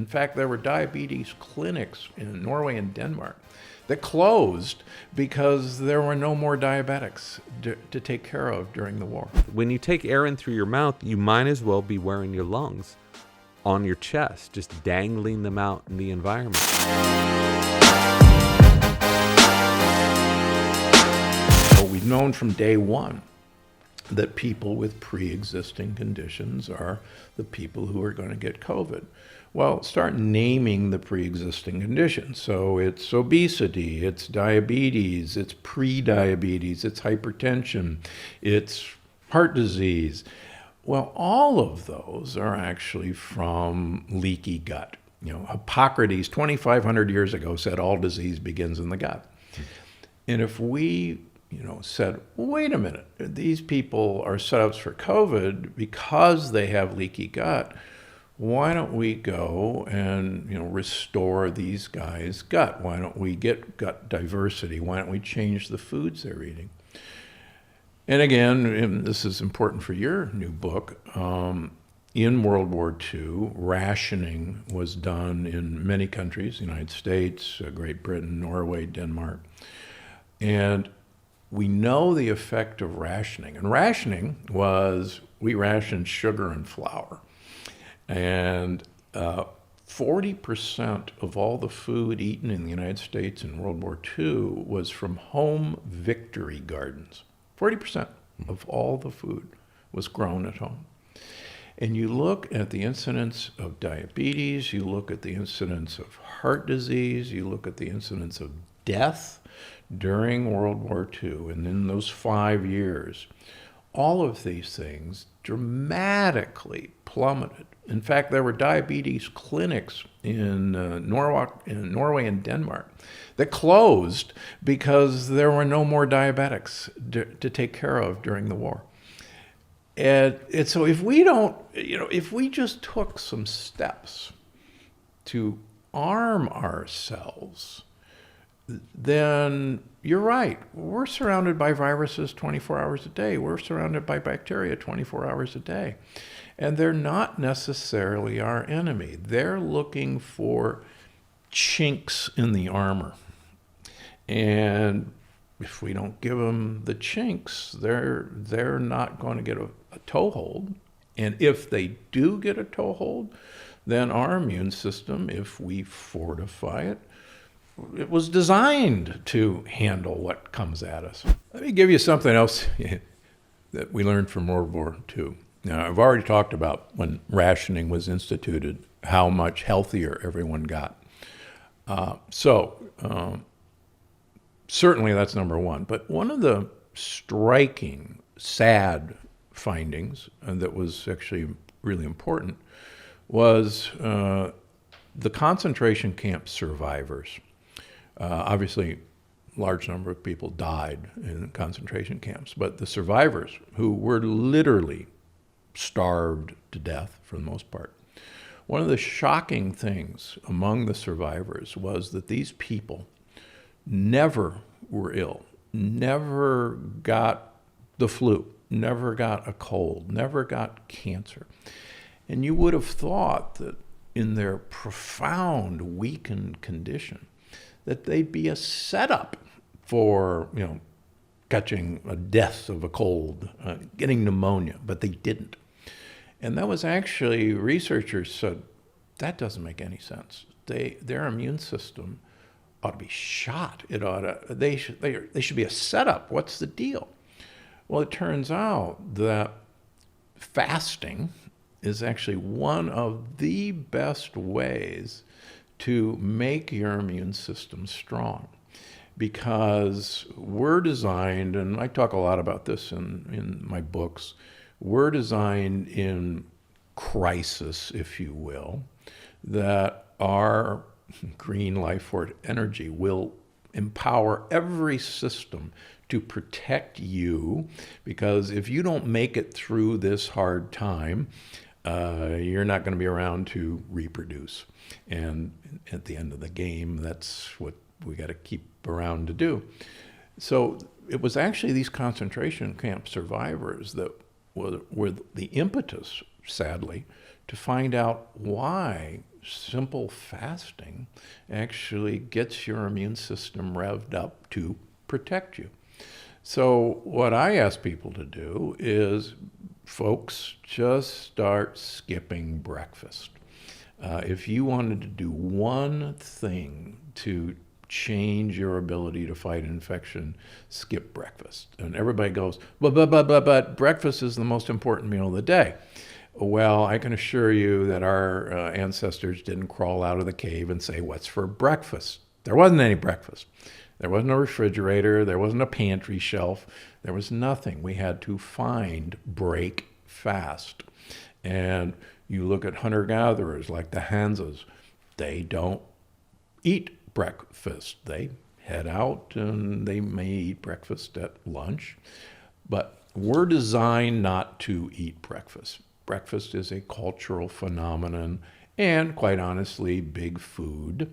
In fact, there were diabetes clinics in Norway and Denmark that closed because there were no more diabetics to take care of during the war. When you take air in through your mouth, you might as well be wearing your lungs on your chest, just dangling them out in the environment. Well, we've known from day one that people with pre-existing conditions are the people who are going to get COVID. Well, start naming the pre-existing conditions. So it's obesity, it's diabetes, it's pre-diabetes, it's hypertension, it's heart disease. Well, all of those are actually from leaky gut. Hippocrates 2,500 years ago said all disease begins in the gut. And if we said, wait a minute, these people are set up for COVID because they have leaky gut, why don't we go and restore these guys' gut? Why don't we get gut diversity? Why don't we change the foods they're eating? And again, and this is important for your new book, in World War II, rationing was done in many countries, the United States, Great Britain, Norway, Denmark. And we know the effect of rationing. And rationing was, we rationed sugar and flour. And 40% of all the food eaten in the United States in World War II was from home victory gardens. 40% of all the food was grown at home. And you look at the incidence of diabetes, you look at the incidence of heart disease, you look at the incidence of death during World War II, and in those 5 years, all of these things dramatically plummeted. In fact, there were diabetes clinics in Norway and Denmark that closed because there were no more diabetics to take care of during the war. And so if we don't, if we just took some steps to arm ourselves, then you're right. We're surrounded by viruses 24 hours a day. We're surrounded by bacteria 24 hours a day. And they're not necessarily our enemy. They're looking for chinks in the armor. And if we don't give them the chinks, they're not going to get a toehold. And if they do get a toehold, then our immune system, if we fortify it, it was designed to handle what comes at us. Let me give you something else that we learned from World War II. Now, I've already talked about when rationing was instituted, how much healthier everyone got. Certainly that's number one. But one of the striking, sad findings, and that was actually really important, was the concentration camp survivors. Obviously, large number of people died in concentration camps, but the survivors, who were literally starved to death for the most part, one of the shocking things among the survivors was that these people never were ill, never got the flu, never got a cold, never got cancer. And you would have thought that in their profound weakened condition, that they'd be a setup for, catching a death of a cold, getting pneumonia, but they didn't. And that was actually, researchers said, that doesn't make any sense. Their immune system ought to be shot. They should be a setup. What's the deal? Well, it turns out that fasting is actually one of the best ways to make your immune system strong, because we're designed, and I talk a lot about this in my books, we're designed in crisis, if you will, that our green life force energy will empower every system to protect you, because if you don't make it through this hard time, you're not going to be around to reproduce. And at the end of the game, that's what we got to keep around to do. So it was actually these concentration camp survivors that were the impetus, sadly, to find out why simple fasting actually gets your immune system revved up to protect you. So what I ask people to do is, folks, just start skipping breakfast. If you wanted to do one thing to change your ability to fight infection, skip breakfast. And everybody goes, but breakfast is the most important meal of the day. Well, I can assure you that our ancestors didn't crawl out of the cave and say, what's for breakfast? There wasn't any breakfast. There wasn't a refrigerator. There wasn't a pantry shelf. There was nothing. We had to find, break fast. And you look at hunter-gatherers like the Hansas, they don't eat breakfast. They head out and they may eat breakfast at lunch. But we're designed not to eat breakfast. Breakfast is a cultural phenomenon, and quite honestly, big food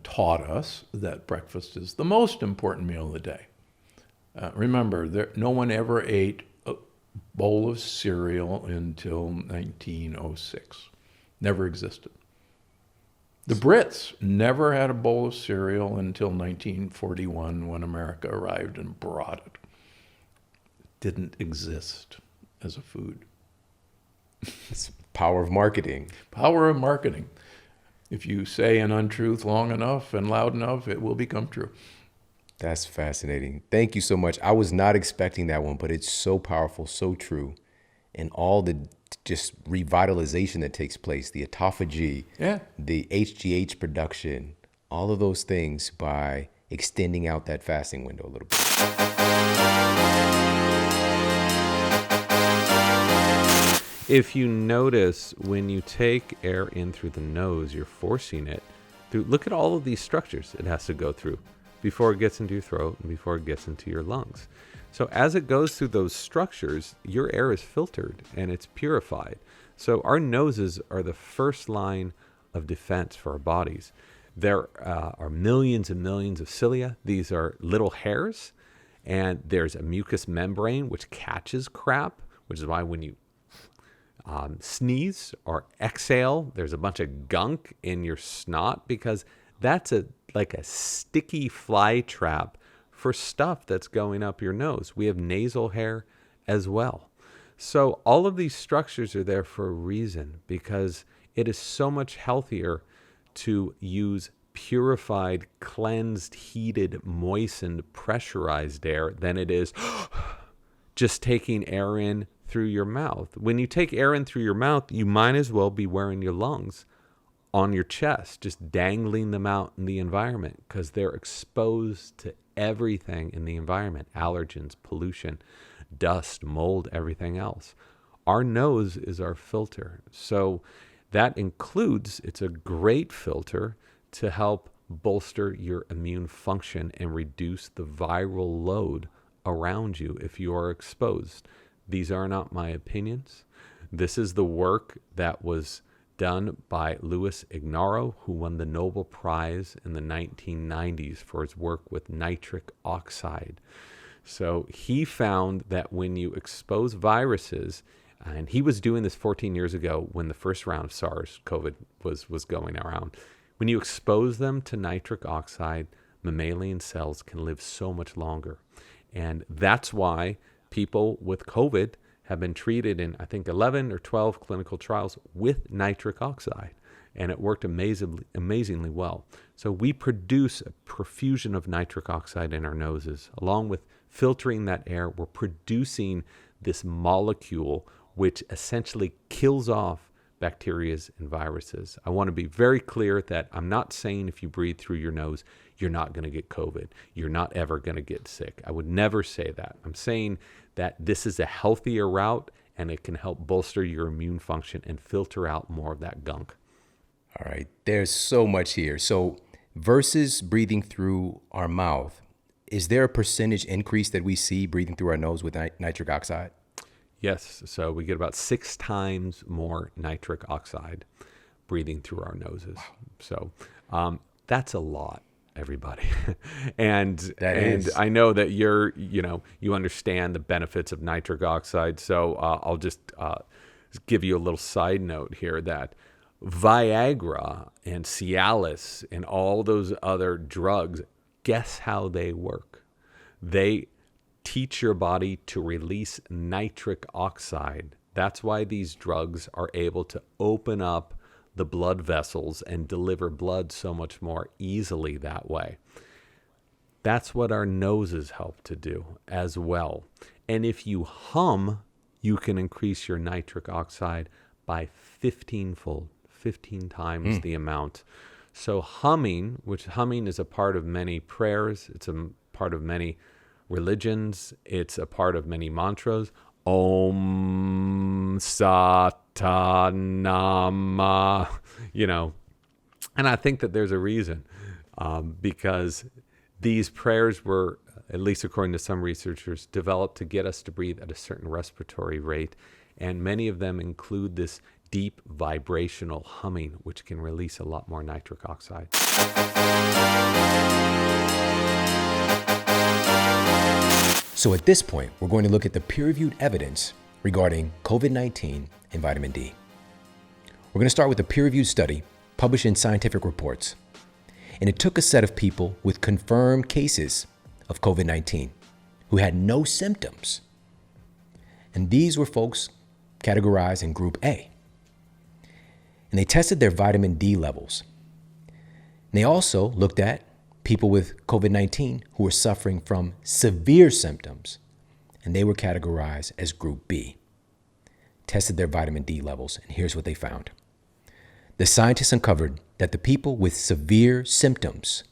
taught us that breakfast is the most important meal of the day. Remember, no one ever ate a bowl of cereal until 1906. Never existed. The Brits never had a bowl of cereal until 1941 when America arrived and brought it. It didn't exist as a food. It's power of marketing. Power of marketing. If you say an untruth long enough and loud enough, it will become true. That's fascinating. Thank you so much. I was not expecting that one, but it's so powerful, so true. And all the just revitalization that takes place, the autophagy, the HGH production, all of those things by extending out that fasting window a little bit. If you notice, when you take air in through the nose, you're forcing it through. Look at all of these structures it has to go through before it gets into your throat and before it gets into your lungs. So as it goes through those structures, your air is filtered and it's purified. So our noses are the first line of defense for our bodies. There are millions and millions of cilia. These are little hairs, and there's a mucous membrane which catches crap, which is why when you sneeze or exhale, there's a bunch of gunk in your snot, because that's like a sticky fly trap for stuff that's going up your nose. We have nasal hair as well. So all of these structures are there for a reason, because it is so much healthier to use purified, cleansed, heated, moistened, pressurized air than it is just taking air in through your mouth. When you take air in through your mouth, you might as well be wearing your lungs on your chest, just dangling them out in the environment, because they're exposed to everything in the environment: allergens, pollution, dust, mold, everything else. Our nose is our filter. So that includes, it's a great filter to help bolster your immune function and reduce the viral load around you if you are exposed. These are not my opinions. This is the work that was done by Louis Ignarro, who won the Nobel Prize in the 1990s for his work with nitric oxide. So he found that when you expose viruses, and he was doing this 14 years ago when the first round of SARS COVID was going around, when you expose them to nitric oxide, mammalian cells can live so much longer. And that's why people with COVID have been treated in, I think, 11 or 12 clinical trials with nitric oxide, and it worked amazingly well. So we produce a profusion of nitric oxide in our noses. Along with filtering that air, we're producing this molecule which essentially kills off bacteria and viruses. I want to be very clear that I'm not saying if you breathe through your nose, you're not going to get COVID. You're not ever going to get sick. I would never say that. I'm saying that this is a healthier route, and it can help bolster your immune function and filter out more of that gunk. All right, there's so much here. So versus breathing through our mouth, is there a percentage increase that we see breathing through our nose with nitric oxide? Yes, so we get about 6 times more nitric oxide breathing through our noses. Wow. So that's a lot, everybody. and I know that you understand the benefits of nitric oxide. So I'll just give you a little side note here that Viagra and Cialis and all those other drugs, guess how they work? They teach your body to release nitric oxide. That's why these drugs are able to open up the blood vessels and deliver blood so much more easily that way. That's what our noses help to do as well. And if you hum, you can increase your nitric oxide by 15-fold, 15 times the amount. So humming, which humming is a part of many prayers, it's a part of many religions, it's a part of many mantras. Om Satanama, and I think that there's a reason, because these prayers were, at least according to some researchers, developed to get us to breathe at a certain respiratory rate. And many of them include this deep vibrational humming, which can release a lot more nitric oxide. So at this point, we're going to look at the peer-reviewed evidence regarding COVID-19 and vitamin D. We're going to start with a peer-reviewed study published in Scientific Reports. And it took a set of people with confirmed cases of COVID-19 who had no symptoms. And these were folks categorized in Group A. And they tested their vitamin D levels. And they also looked at people with COVID-19 who were suffering from severe symptoms, and they were categorized as Group B. Tested their vitamin D levels, and here's what they found. The scientists uncovered that the people with severe symptoms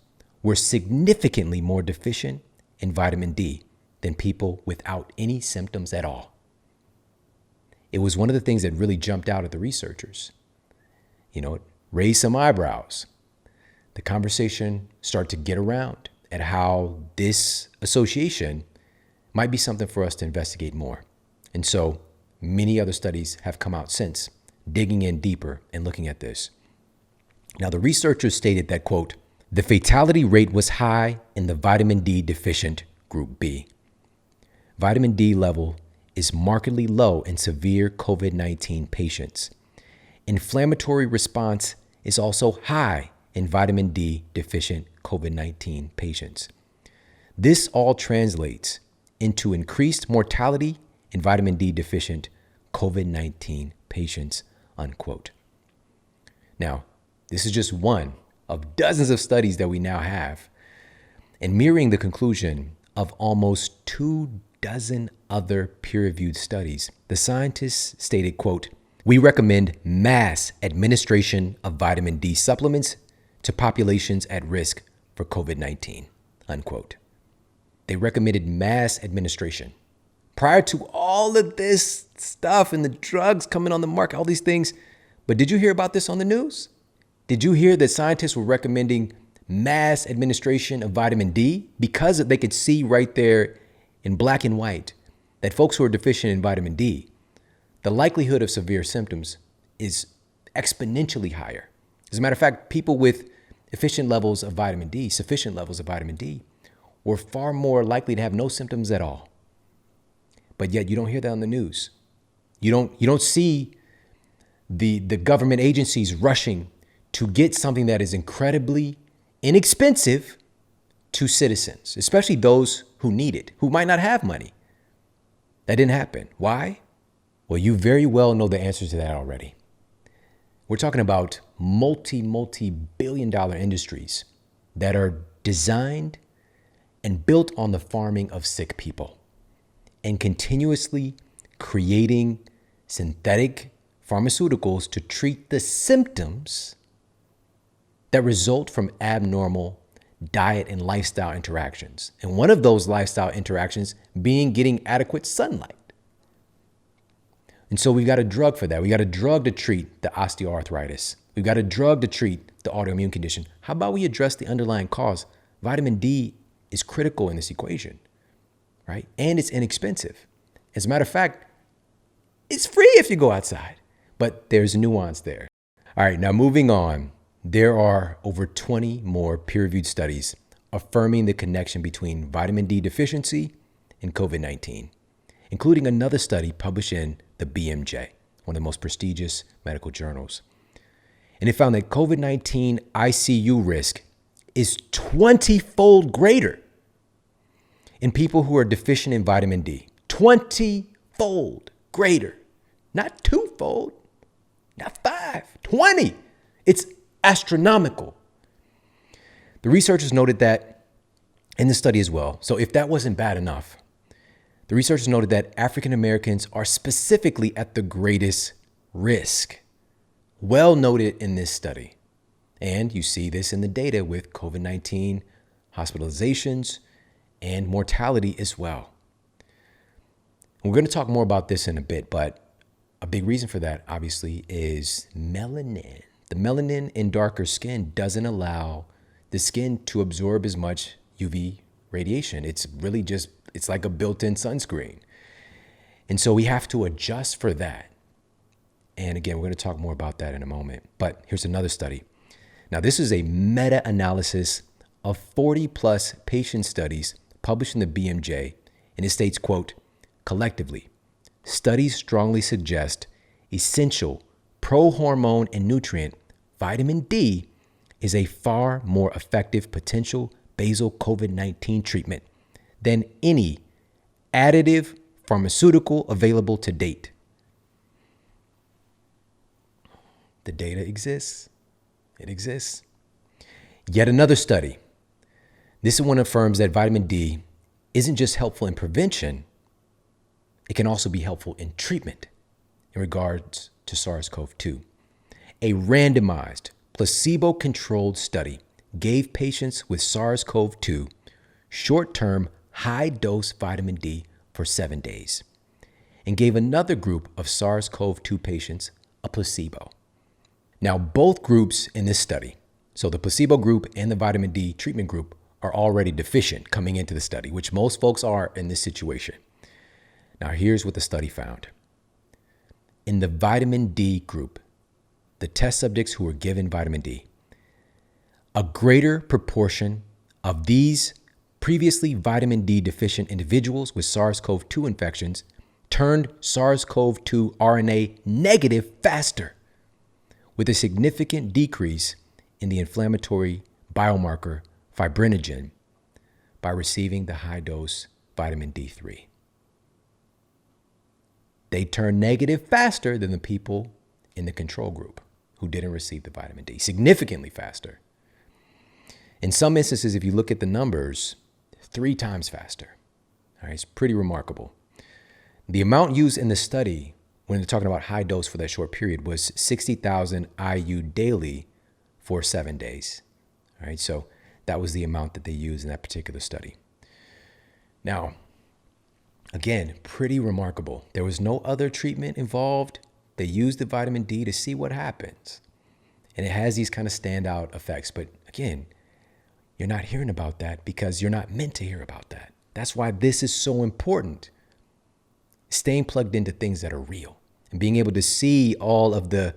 were significantly more deficient in vitamin D than people without any symptoms at all. It was one of the things that really jumped out at the researchers. It raised some eyebrows. The conversation started to get around at how this association might be something for us to investigate more. And so many other studies have come out since, digging in deeper and looking at this. Now, the researchers stated that, quote, the fatality rate was high in the vitamin D deficient Group B. Vitamin D level is markedly low in severe COVID-19 patients. Inflammatory response is also high in vitamin D deficient COVID-19 patients. This all translates into increased mortality in vitamin D deficient COVID-19 patients, unquote. Now, this is just one of dozens of studies that we now have, and mirroring the conclusion of almost 24 other peer-reviewed studies. The scientists stated, quote, we recommend mass administration of vitamin D supplements to populations at risk for COVID-19, unquote. They recommended mass administration. Prior to all of this stuff and the drugs coming on the market, all these things. But did you hear about this on the news? Did you hear that scientists were recommending mass administration of vitamin D because they could see right there in black and white that folks who are deficient in vitamin D, the likelihood of severe symptoms is exponentially higher. As a matter of fact, people with sufficient levels of vitamin D, were far more likely to have no symptoms at all. But yet you don't hear that on the news. You don't see the government agencies rushing to get something that is incredibly inexpensive to citizens, especially those who need it, who might not have money. That didn't happen. Why? Well, you very well know the answers to that already. We're talking about multi-billion-dollar industries that are designed and built on the farming of sick people and continuously creating synthetic pharmaceuticals to treat the symptoms that result from abnormal diet and lifestyle interactions. And one of those lifestyle interactions being getting adequate sunlight. And so we've got a drug for that. We got a drug to treat the osteoarthritis. We've got a drug to treat the autoimmune condition. How about we address the underlying cause? Vitamin D is critical in this equation, right? And it's inexpensive. As a matter of fact, it's free if you go outside, but there's nuance there. All right, now moving on. There are over 20 more peer-reviewed studies affirming the connection between vitamin D deficiency and COVID-19, including another study published in the BMJ, one of the most prestigious medical journals. And it found that COVID-19 ICU risk is 20-fold greater in people who are deficient in vitamin D. 20-fold greater. Not 2-fold, not 5, 20. It's astronomical. The researchers noted that in the study as well. So if that wasn't bad enough, the researchers noted that African Americans are specifically at the greatest risk. Well noted in this study. And you see this in the data with COVID-19 hospitalizations and mortality as well. And we're going to talk more about this in a bit, but a big reason for that, obviously, is melanin. The melanin in darker skin doesn't allow the skin to absorb as much UV radiation. It's really just, it's like a built-in sunscreen. And so we have to adjust for that. And again, we're going to talk more about that in a moment. But here's another study. Now, this is a meta-analysis of 40 plus patient studies published in the BMJ. And it states, quote, collectively, studies strongly suggest essential pro-hormone and nutrient vitamin D is a far more effective potential basal COVID-19 treatment than any additive pharmaceutical available to date. The data exists. It exists. Yet another study. This one affirms that vitamin D isn't just helpful in prevention, it can also be helpful in treatment in regards to SARS-CoV-2. A randomized, placebo-controlled study gave patients with SARS-CoV-2 short-term high-dose vitamin D for 7 days and gave another group of SARS-CoV-2 patients a placebo. Now, both groups in this study, so the placebo group and the vitamin D treatment group, are already deficient coming into the study, which most folks are in this situation. Now, here's what the study found. In the vitamin D group, the test subjects who were given vitamin D, a greater proportion of these previously vitamin D deficient individuals with SARS-CoV-2 infections turned SARS-CoV-2 RNA negative faster, with a significant decrease in the inflammatory biomarker fibrinogen by receiving the high-dose vitamin D3. They turned negative faster than the people in the control group who didn't receive the vitamin D, significantly faster. In some instances, if you look at the numbers, 3 times faster. All right, it's pretty remarkable. The amount used in the study when they're talking about high dose for that short period was 60,000 IU daily for 7 days. All right, so that was the amount that they used in that particular study. Now, again, pretty remarkable. There was no other treatment involved. They used the vitamin D to see what happens. And it has these kind of standout effects. But again, you're not hearing about that because you're not meant to hear about that. That's why this is so important. Staying plugged into things that are real and being able to see all of the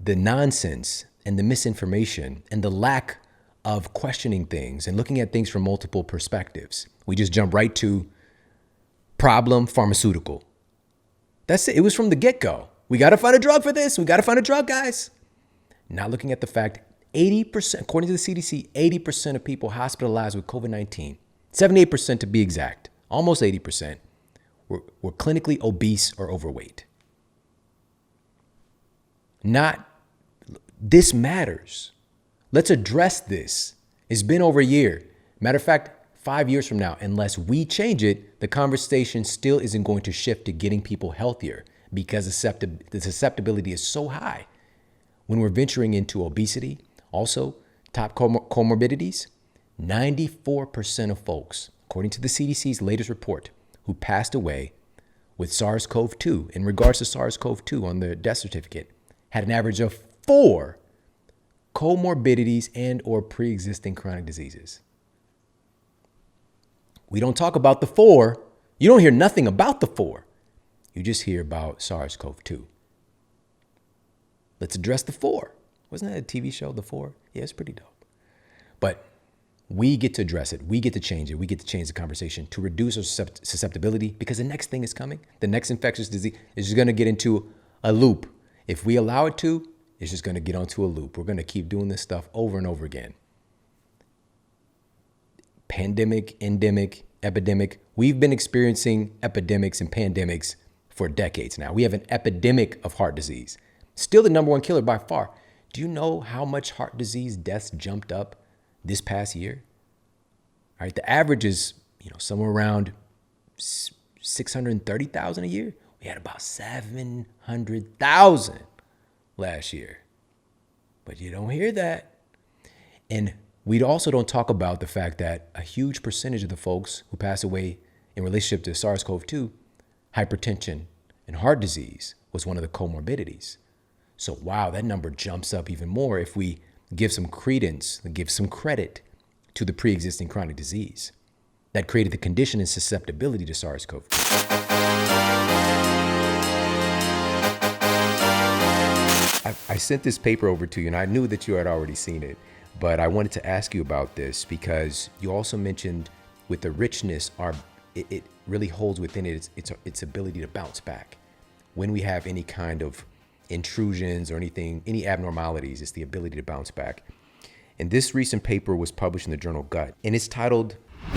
nonsense and the misinformation and the lack of questioning things and looking at things from multiple perspectives. We just jump right to problem pharmaceutical. That's it. It was from the get-go. We got to find a drug for this. We got to find a drug, guys. Not looking at the fact 80%, according to the CDC, 80% of people hospitalized with COVID-19, 78% to be exact, almost 80%, were clinically obese or overweight. This matters. Let's address this. It's been over a year. Matter of fact, 5 years from now, unless we change it, the conversation still isn't going to shift to getting people healthier because the susceptibility is so high. When we're venturing into obesity, also top comorbidities, 94% of folks, according to the CDC's latest report, who passed away with SARS-CoV-2, in regards to SARS-CoV-2 on their death certificate, had an average of 4 comorbidities and or preexisting chronic diseases. We don't talk about the 4. You don't hear nothing about the 4. You just hear about SARS-CoV-2. Let's address the 4. Wasn't that a TV show, The 4? Yeah, it's pretty dope. But we get to address it. We get to change it. We get to change the conversation to reduce our susceptibility because the next thing is coming. The next infectious disease is going to get into a loop. If we allow it to, It's just going to get onto a loop. We're going to keep doing this stuff over and over again. Pandemic, endemic, epidemic. We've been experiencing epidemics and pandemics for decades now. We have an epidemic of heart disease. Still the number one killer by far. Do you know how much heart disease deaths jumped up this past year? All right, the average is, somewhere around 630,000 a year. We had about 700,000 last year. But you don't hear that. And we also don't talk about the fact that a huge percentage of the folks who pass away in relationship to SARS-CoV-2, hypertension and heart disease was one of the comorbidities. So wow, that number jumps up even more if we give some credence, give some credit to the preexisting chronic disease that created the condition and susceptibility to SARS-CoV. I sent this paper over to you, and I knew that you had already seen it, but I wanted to ask you about this because you also mentioned with the richness, it really holds within it its ability to bounce back. When we have any kind of intrusions or any abnormalities, it's the ability to bounce back. And this recent paper was published in the journal Gut, and it's titled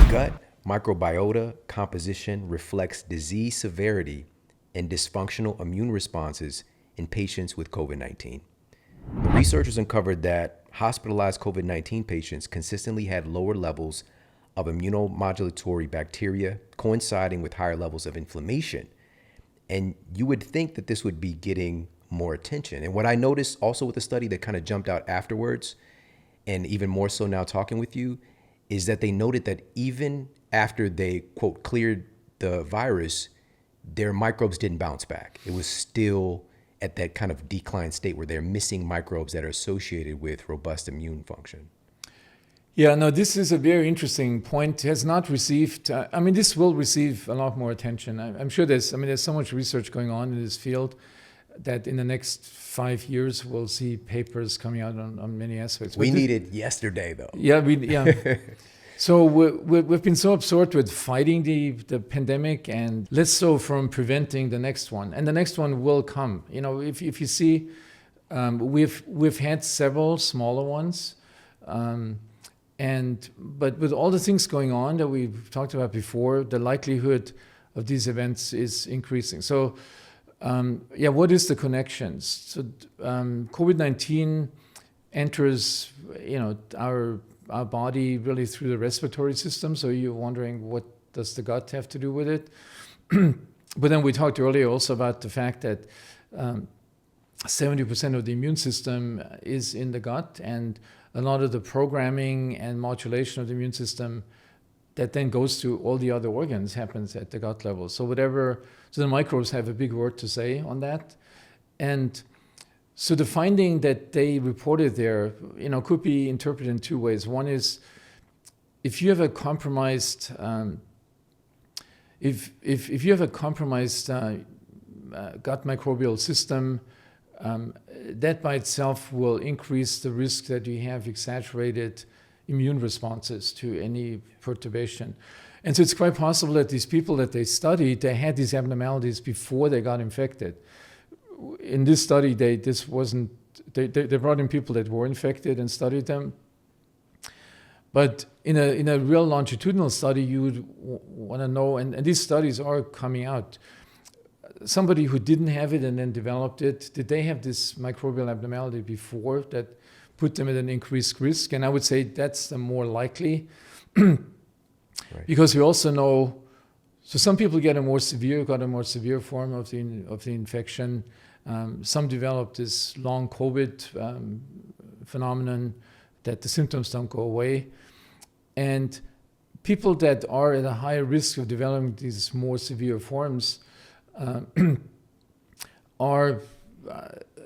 Gut Microbiota Composition Reflects Disease Severity and Dysfunctional Immune Responses in Patients with COVID-19. The researchers uncovered that hospitalized COVID-19 patients consistently had lower levels of immunomodulatory bacteria coinciding with higher levels of inflammation. And you would think that this would be getting more attention. And what I noticed also with the study that kind of jumped out afterwards, and even more so now talking with you, is that they noted that even after they, quote, cleared the virus, their microbes didn't bounce back. It was still at that kind of declined state where they're missing microbes that are associated with robust immune function. Yeah, no, this is a very interesting point. Has not received, this will receive a lot more attention. I'm sure there's so much research going on in this field that in the next 5 years, we'll see papers coming out on many aspects. We need it yesterday, though. Yeah. So we've been so absorbed with fighting the pandemic and less so from preventing the next one. And the next one will come. If you see, we've had several smaller ones. But with all the things going on that we've talked about before, the likelihood of these events is increasing. So, what is the connections? So, COVID-19 enters, our body really through the respiratory system. So you're wondering, what does the gut have to do with it? But then we talked earlier also about the fact that 70% of the immune system is in the gut, and a lot of the programming and modulation of the immune system that then goes to all the other organs happens at the gut level. So the microbes have a big word to say on that. And so the finding that they reported there, could be interpreted in two ways. One is, if you have a compromised, if you have a compromised gut microbial system, that by itself will increase the risk that you have exaggerated immune responses to any perturbation. And so it's quite possible that these people that they studied, they had these abnormalities before they got infected. In this study, they brought in people that were infected and studied them. But in a real longitudinal study, you would want to know, and these studies are coming out, somebody who didn't have it and then developed it, did they have this microbial abnormality before that put them at an increased risk? And I would say that's the more likely. Right. Because we also know, so some people got a more severe form of the infection. Some developed this long COVID phenomenon that the symptoms don't go away. And people that are at a higher risk of developing these more severe forms are,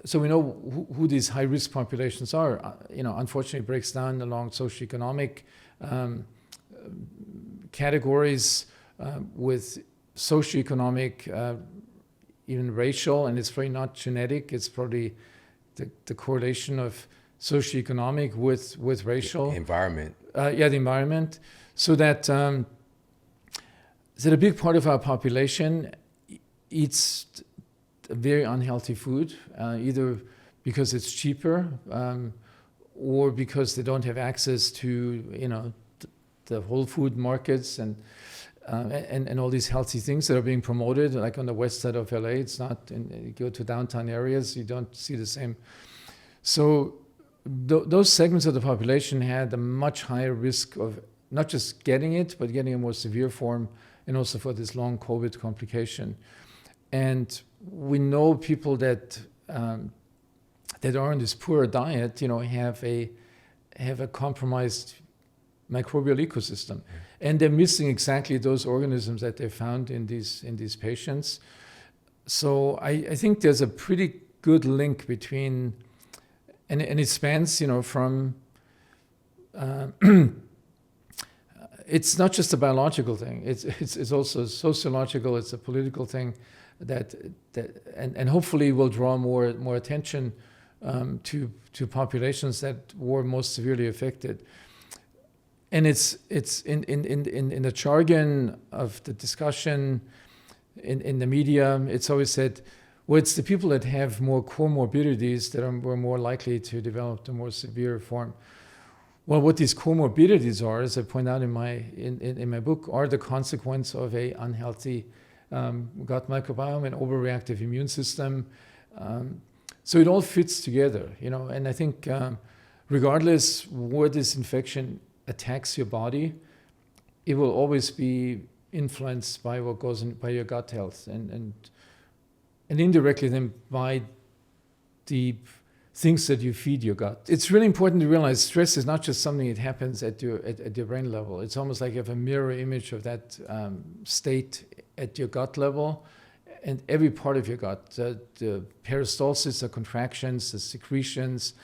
so we know who these high-risk populations are. Unfortunately, it breaks down along socioeconomic categories with socioeconomic, even racial, and it's probably not genetic. It's probably the correlation of socioeconomic with racial. Environment. The environment. So that a big part of our population eats very unhealthy food, either because it's cheaper, or because they don't have access to, the whole food markets and all these healthy things that are being promoted, like on the west side of LA. It's not, you go to downtown areas, you don't see the same. So those segments of the population had a much higher risk of not just getting it, but getting a more severe form, and also for this long COVID complication. And we know people that are on this poor diet, have a compromised microbial ecosystem, and they're missing exactly those organisms that they found in these patients. So I think there's a pretty good link between, and it spans, from. It's not just a biological thing. It's also sociological. It's a political thing that hopefully will draw more attention to populations that were most severely affected. And it's in the jargon of the discussion in the media, it's always said, well, it's the people that have more comorbidities that were more likely to develop the more severe form. Well, what these comorbidities are, as I point out in my book, are the consequence of a unhealthy gut microbiome and overreactive immune system. So it all fits together, and I think regardless where this infection attacks your body, it will always be influenced by what goes in, by your gut health, and indirectly then by the things that you feed your gut. It's really important to realize stress is not just something that happens at your brain level. It's almost like you have a mirror image of that state at your gut level, and every part of your gut, the peristalsis, the contractions, the secretions,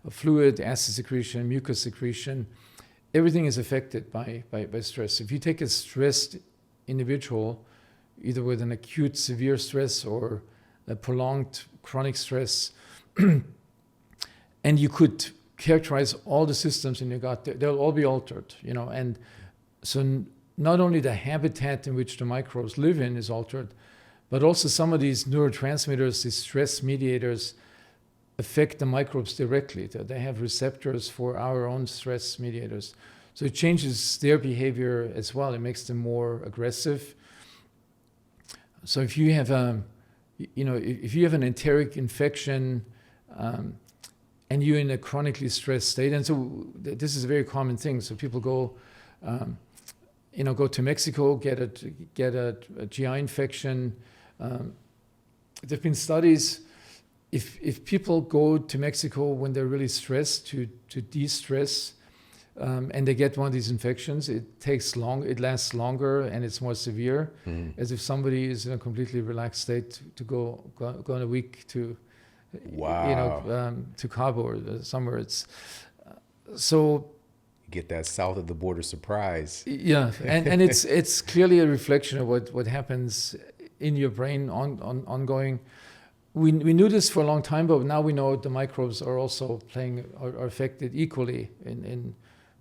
fluid, acid secretion, mucus secretion, everything is affected by stress. If you take a stressed individual, either with an acute severe stress or a prolonged chronic stress, and you could characterize all the systems in your gut, they'll all be altered, and so not only the habitat in which the microbes live in is altered, but also some of these neurotransmitters, these stress mediators, affect the microbes directly. They have receptors for our own stress mediators. So it changes their behavior as well. It makes them more aggressive. So if you have if you have an enteric infection, and you're in a chronically stressed state, and so this is a very common thing. So people go to Mexico, get a GI infection. There've been studies. If people go to Mexico when they're really stressed to de-stress, and they get one of these infections, it lasts longer, and it's more severe, as if somebody is in a completely relaxed state to go on a week to. Wow. To Cabo or somewhere. It's so get that south of the border surprise. Yeah, and it's clearly a reflection of what happens in your brain ongoing. We knew this for a long time, but now we know the microbes are also are affected equally in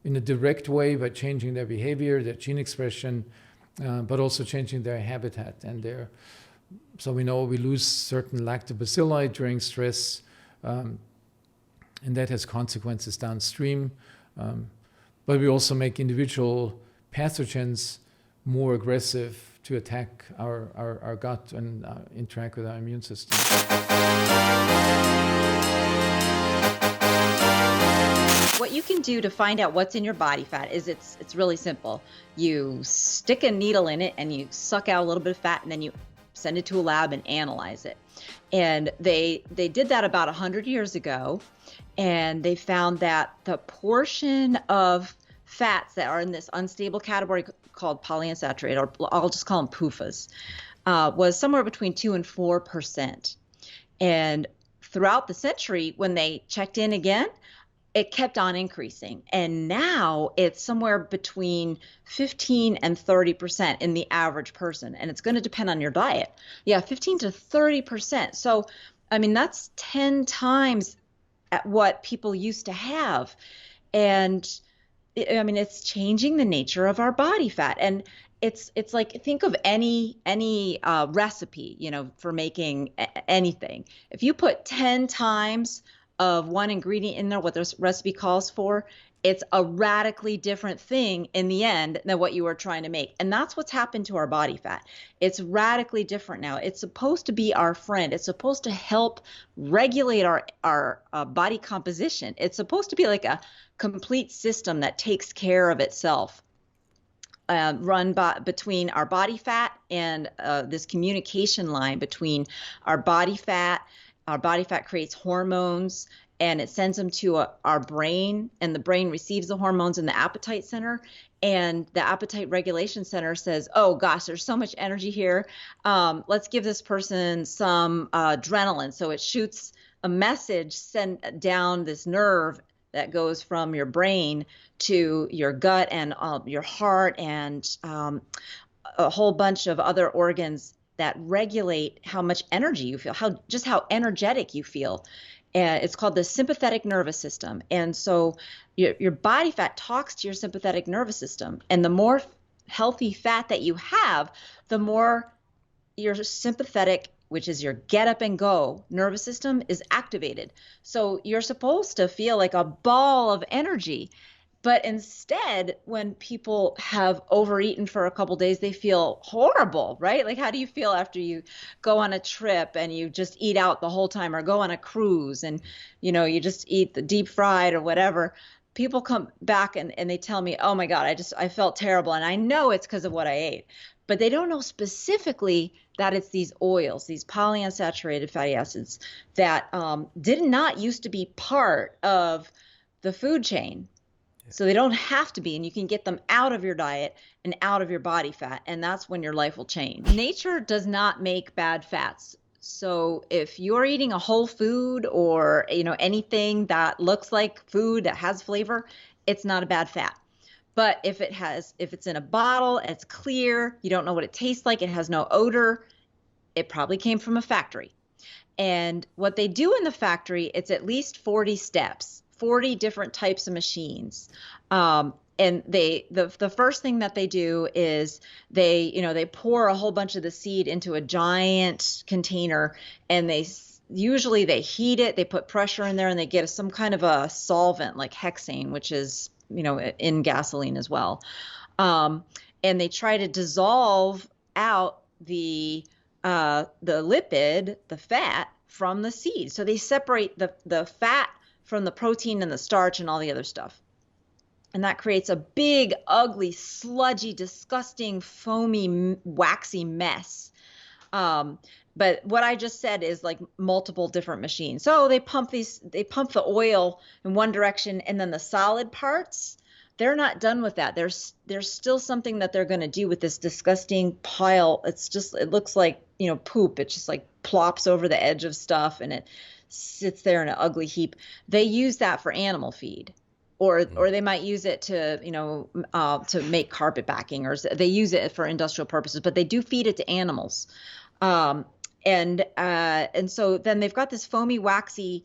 a direct way by changing their behavior, their gene expression, but also changing their habitat and their. So we know we lose certain lactobacilli during stress, and that has consequences downstream. But we also make individual pathogens more aggressive to attack our gut and interact with our immune system. What you can do to find out what's in your body fat is it's really simple. You stick a needle in it and you suck out a little bit of fat, and then you send it to a lab and analyze it. And they did that about 100 years ago, and they found that the portion of fats that are in this unstable category called polyunsaturated, or I'll just call them PUFAs, was somewhere between 2 and 4%. And throughout the century, when they checked in again, it kept on increasing. And now it's somewhere between 15 and 30% in the average person. And it's going to depend on your diet. Yeah, 15 to 30%. So, I mean, that's 10 times at what people used to have. And I mean, it's changing the nature of our body fat. And it's like, think of any recipe, for making anything. If you put 10 times of one ingredient in there, what this recipe calls for, it's a radically different thing in the end than what you were trying to make. And that's what's happened to our body fat. It's radically different now. It's supposed to be our friend. It's supposed to help regulate our body composition. It's supposed to be like a complete system that takes care of itself. Run between our body fat and this communication line between our body fat. Our body fat creates hormones and it sends them to our brain, and the brain receives the hormones in the appetite center. And the appetite regulation center says, oh gosh, there's so much energy here. Let's give this person some adrenaline. So it shoots a message sent down this nerve that goes from your brain to your gut and your heart and a whole bunch of other organs that regulate how much energy you feel, how energetic you feel. And it's called the sympathetic nervous system. And so your body fat talks to your sympathetic nervous system. And the more healthy fat that you have, the more your sympathetic, which is your get up and go nervous system, is activated. So you're supposed to feel like a ball of energy. But instead, when people have overeaten for a couple days, they feel horrible, right? Like, how do you feel after you go on a trip and you just eat out the whole time, or go on a cruise and, you just eat the deep fried or whatever? People come back and they tell me, oh my God, I felt terrible. And I know it's because of what I ate. But they don't know specifically that it's these oils, these polyunsaturated fatty acids that did not used to be part of the food chain. So they don't have to be, and you can get them out of your diet and out of your body fat, and that's when your life will change. Nature does not make bad fats. So if you're eating a whole food or anything that looks like food that has flavor, it's not a bad fat. But if it's in a bottle, it's clear, you don't know what it tastes like, it has no odor, it probably came from a factory. And what they do in the factory, it's at least 40 steps. 40 different types of machines. And the first thing that they do is they pour a whole bunch of the seed into a giant container, and they heat it, they put pressure in there, and they get some kind of a solvent like hexane, which is, in gasoline as well. And they try to dissolve out the lipid, the fat, from the seed. So they separate the fat from the protein and the starch and all the other stuff. And that creates a big, ugly, sludgy, disgusting, foamy, waxy mess. But what I just said is like multiple different machines. So they pump the oil in one direction, and then the solid parts, they're not done with that. There's still something that they're going to do with this disgusting pile. It looks like, poop. It just like plops over the edge of stuff, and it sits there in an ugly heap. They use that for animal feed, or they might use it to to make carpet backing, or they use it for industrial purposes, but they do feed it to animals. And so then they've got this foamy, waxy,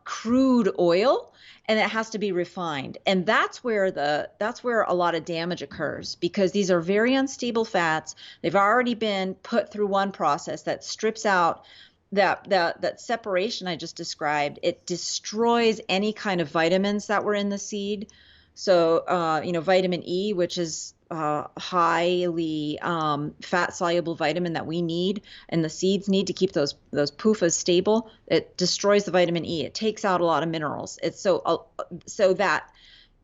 crude oil, and it has to be refined. And that's where a lot of damage occurs, because these are very unstable fats. They've already been put through one process that strips out that separation I just described. It destroys any kind of vitamins that were in the seed. So, vitamin E, which is highly fat soluble vitamin that we need and the seeds need to keep those PUFAs stable. It destroys the vitamin E. It takes out a lot of minerals. It's so that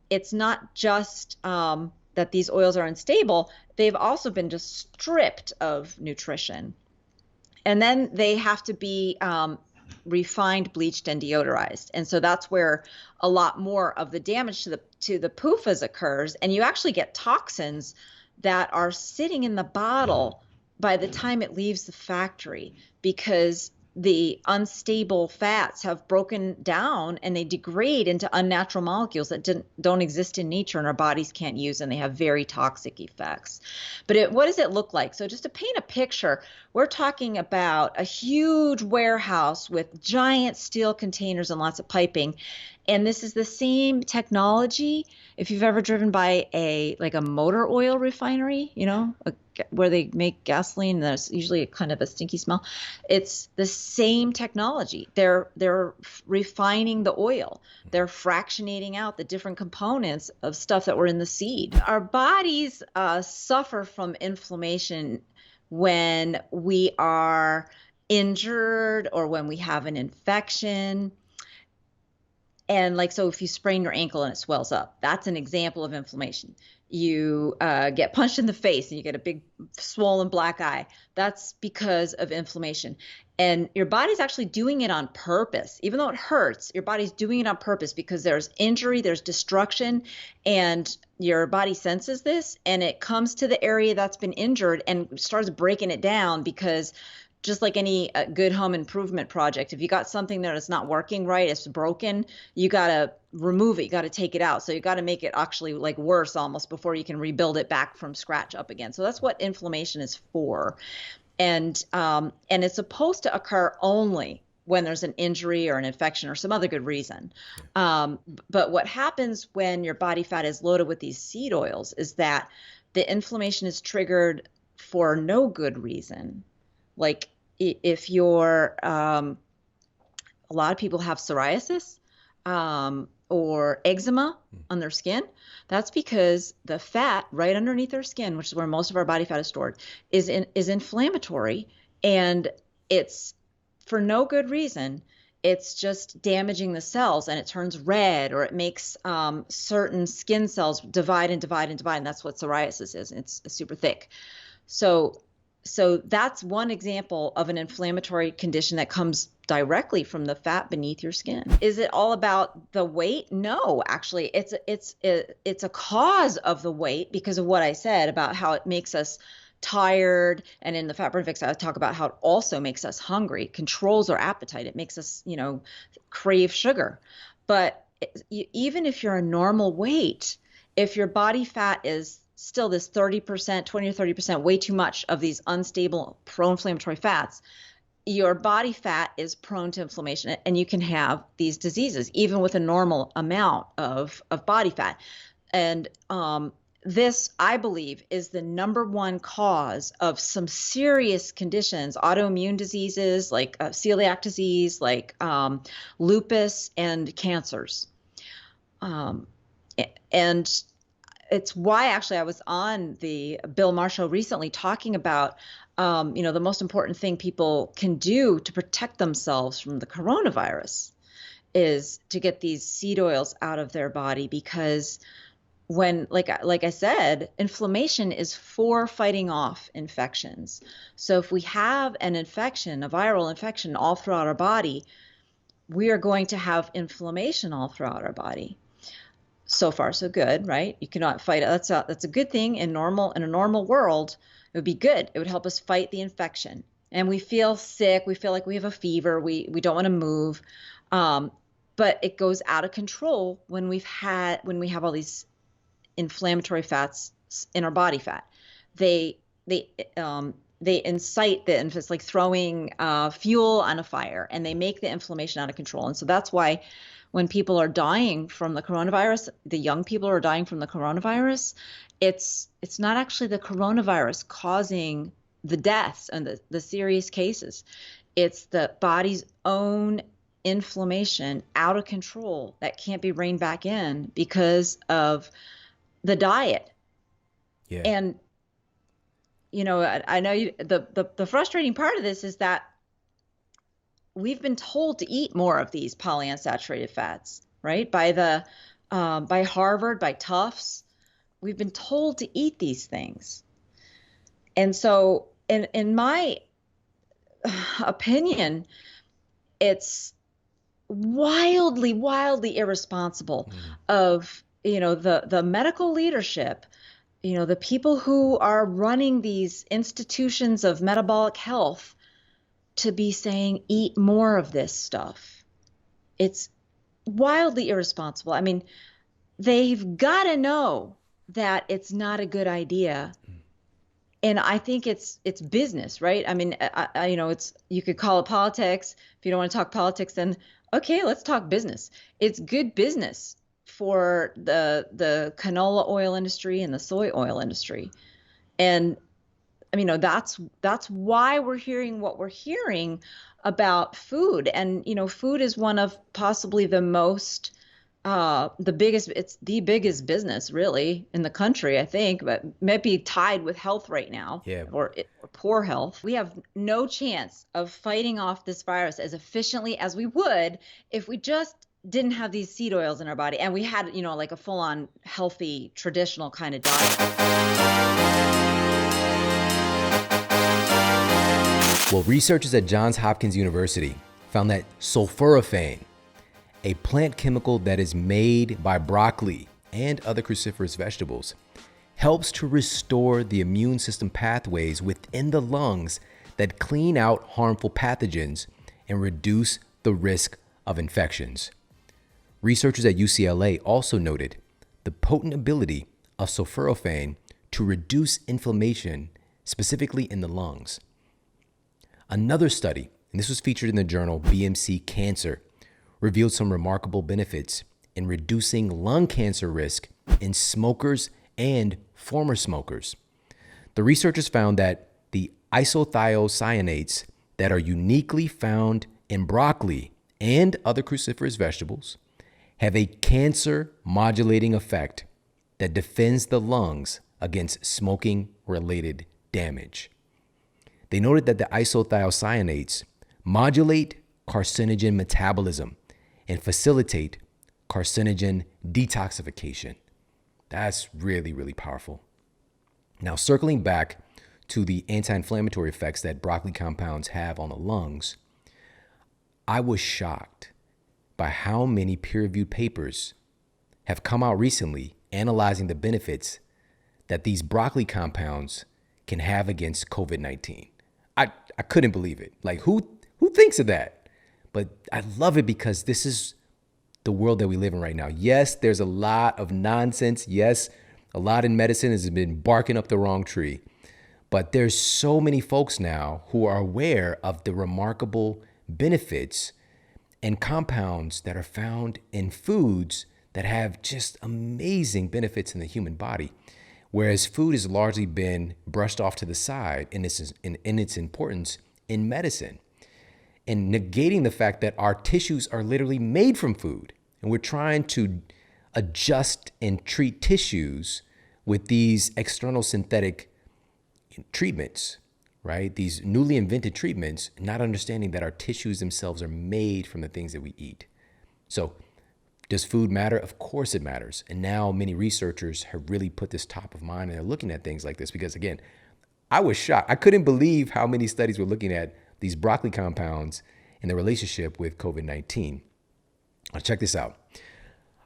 it's not just that these oils are unstable. They've also been just stripped of nutrition. And then they have to be refined, bleached, and deodorized. And so that's where a lot more of the damage to the PUFAs occurs. And you actually get toxins that are sitting in the bottle by the time it leaves the factory, because the unstable fats have broken down and they degrade into unnatural molecules that don't exist in nature and our bodies can't use, and they have very toxic effects. But what does it look like? So just to paint a picture, we're talking about a huge warehouse with giant steel containers and lots of piping. And this is the same technology. If you've ever driven by a motor oil refinery, where they make gasoline, there's usually kind of a stinky smell. It's the same technology. They're refining the oil. They're fractionating out the different components of stuff that were in the seed. Our bodies suffer from inflammation when we are injured or when we have an infection. And so if you sprain your ankle and it swells up, that's an example of inflammation. You get punched in the face and you get a big swollen black eye. That's because of inflammation. And your body's actually doing it on purpose. Even though it hurts, your body's doing it on purpose because there's injury, there's destruction, and your body senses this and it comes to the area that's been injured and starts breaking it down, because just like any good home improvement project, if you got something that is not working right, it's broken, you got to remove it, you got to take it out. So you got to make it actually worse almost before you can rebuild it back from scratch up again. So that's what inflammation is for. And it's supposed to occur only when there's an injury or an infection or some other good reason. But what happens when your body fat is loaded with these seed oils is that the inflammation is triggered for no good reason. Like if you're, a lot of people have psoriasis or eczema on their skin. That's because the fat right underneath their skin, which is where most of our body fat is stored, is inflammatory, and it's for no good reason. It's just damaging the cells, and it turns red, or it makes certain skin cells divide and divide and divide, and that's what psoriasis is. It's super thick. So that's one example of an inflammatory condition that comes directly from the fat beneath your skin. Is it all about the weight? No, actually, it's a cause of the weight because of what I said about how it makes us tired. And in the Fat Burn Fix, I talk about how it also makes us hungry, controls our appetite. It makes us, crave sugar. But even if you're a normal weight, if your body fat is still this 30%, 20 or 30%, way too much of these unstable pro-inflammatory fats, your body fat is prone to inflammation, and you can have these diseases even with a normal amount of body fat. And this, I believe, is the number one cause of some serious conditions, autoimmune diseases like celiac disease, like lupus, and cancers. And it's why actually I was on the Bill Maher show recently talking about, the most important thing people can do to protect themselves from the coronavirus is to get these seed oils out of their body, because when, like I said, inflammation is for fighting off infections. So if we have an infection, a viral infection all throughout our body, we are going to have inflammation all throughout our body. So far, so good, right? You cannot fight it. That's a good thing in a normal world. It would be good. It would help us fight the infection. And we feel sick. We feel like we have a fever. We don't want to move. But it goes out of control when we have all these inflammatory fats in our body fat. They incite it's like throwing fuel on a fire, and they make the inflammation out of control. And so that's why when people are dying from the coronavirus, the young people are dying from the coronavirus, it's not actually the coronavirus causing the deaths and the serious cases. It's the body's own inflammation out of control that can't be reined back in because of the diet. Yeah. And I know the frustrating part of this is that we've been told to eat more of these polyunsaturated fats, right? By Harvard, by Tufts, we've been told to eat these things. And so in my opinion, it's wildly irresponsible of, the medical leadership, the people who are running these institutions of metabolic health, to be saying, eat more of this stuff. It's wildly irresponsible. I mean, they've got to know that it's not a good idea. And I think it's business, right? I mean, it's, you could call it politics. If you don't want to talk politics, then Okay, let's talk business. It's good business for the canola oil industry and the soy oil industry. And I mean, that's why we're hearing what we're hearing about food. And food is one of possibly it's the biggest business really in the country, I think, but maybe tied with health right now, Yeah. or poor health. We have no chance of fighting off this virus as efficiently as we would if we just didn't have these seed oils in our body and we had, like a full-on healthy traditional kind of diet. Well, researchers at Johns Hopkins University found that sulforaphane, a plant chemical that is made by broccoli and other cruciferous vegetables, helps to restore the immune system pathways within the lungs that clean out harmful pathogens and reduce the risk of infections. Researchers at UCLA also noted the potent ability of sulforaphane to reduce inflammation, specifically in the lungs. Another study, and this was featured in the journal BMC Cancer, revealed some remarkable benefits in reducing lung cancer risk in smokers and former smokers. The researchers found that the isothiocyanates that are uniquely found in broccoli and other cruciferous vegetables have a cancer modulating effect that defends the lungs against smoking-related damage. They noted that the isothiocyanates modulate carcinogen metabolism and facilitate carcinogen detoxification. That's really, really powerful. Now, circling back to the anti-inflammatory effects that broccoli compounds have on the lungs, I was shocked by how many peer-reviewed papers have come out recently analyzing the benefits that these broccoli compounds can have against COVID-19. I couldn't believe it. Like, who thinks of that? But I love it because this is the world that we live in right now. Yes, there's a lot of nonsense. Yes, a lot in medicine has been barking up the wrong tree. But there's so many folks now who are aware of the remarkable benefits and compounds that are found in foods that have just amazing benefits in the human body. Whereas food has largely been brushed off to the side in its importance in medicine, and negating the fact that our tissues are literally made from food. And we're trying to adjust and treat tissues with these external synthetic treatments, right? These newly invented treatments, not understanding that our tissues themselves are made from the things that we eat. So, does food matter? Of course it matters. And now many researchers have really put this top of mind and they're looking at things like this because, again, I was shocked. I couldn't believe how many studies were looking at these broccoli compounds and their relationship with COVID-19. Now check this out.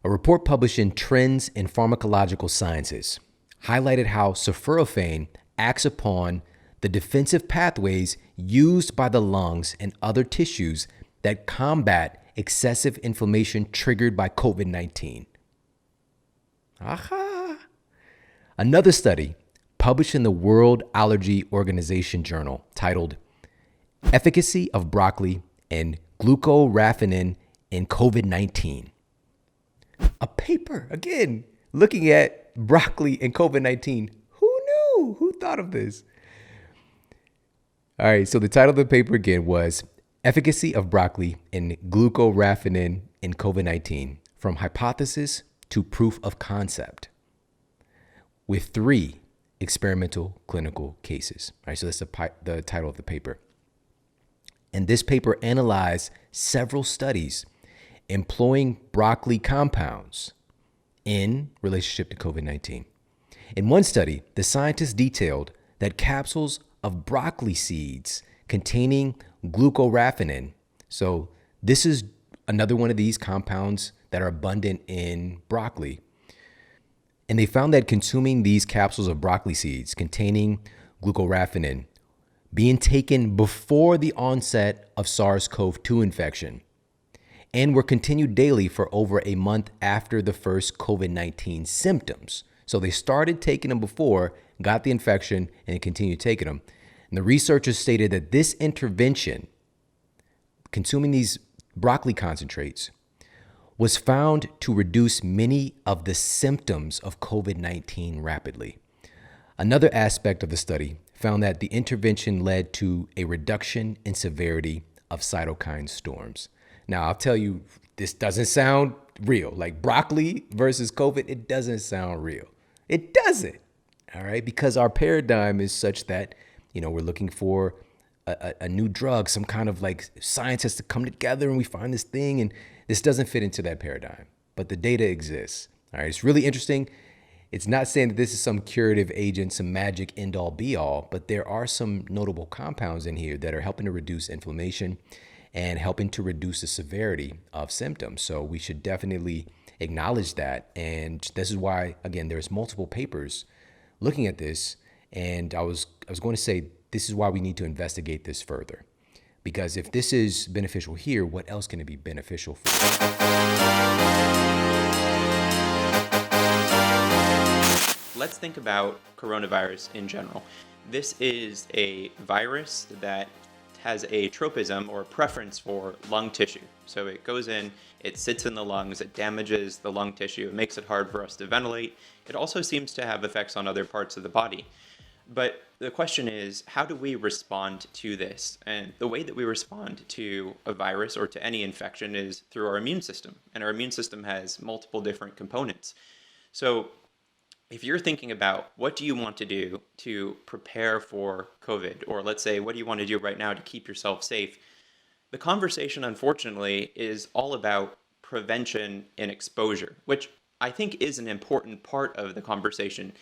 A report published in Trends in Pharmacological Sciences highlighted how sulforaphane acts upon the defensive pathways used by the lungs and other tissues that combat excessive inflammation triggered by COVID-19. Aha! Another study published in the World Allergy Organization journal titled Efficacy of Broccoli and Glucoraphanin in COVID-19. A paper, again, looking at broccoli and COVID-19. Who knew? Who thought of this? All right, so the title of the paper again was Efficacy of Broccoli and Glucoraphanin in COVID-19, from Hypothesis to Proof of Concept, with 3 experimental clinical cases. All right, so that's the title of the paper. And this paper analyzed several studies employing broccoli compounds in relationship to COVID-19. In one study, the scientists detailed that capsules of broccoli seeds containing glucoraphanin. So this is another one of these compounds that are abundant in broccoli. And they found that consuming these capsules of broccoli seeds containing glucoraphanin being taken before the onset of SARS-CoV-2 infection and were continued daily for over a month after the first COVID-19 symptoms. So they started taking them before, got the infection, and continued taking them. And the researchers stated that this intervention, consuming these broccoli concentrates, was found to reduce many of the symptoms of COVID-19 rapidly. Another aspect of the study found that the intervention led to a reduction in severity of cytokine storms. Now, I'll tell you, this doesn't sound real. Like broccoli versus COVID, it doesn't sound real. It doesn't, all right? Because our paradigm is such that, we're looking for a new drug, some kind of like science has to come together and we find this thing, and this doesn't fit into that paradigm. But the data exists, all right? It's really interesting. It's not saying that this is some curative agent, some magic end all be all, but there are some notable compounds in here that are helping to reduce inflammation and helping to reduce the severity of symptoms. So we should definitely acknowledge that. And this is why, again, there's multiple papers looking at this. And I was going to say, this is why we need to investigate this further. Because if this is beneficial here, what else can it be beneficial for? Let's think about coronavirus in general. This is a virus that has a tropism or preference for lung tissue. So it goes in, it sits in the lungs, it damages the lung tissue, it makes it hard for us to ventilate. It also seems to have effects on other parts of the body. But the question is, how do we respond to this? And the way that we respond to a virus or to any infection is through our immune system. And our immune system has multiple different components. So if you're thinking about what do you want to do to prepare for COVID, or let's say, what do you want to do right now to keep yourself safe? The conversation, unfortunately, is all about prevention and exposure, which I think is an important part of the conversation.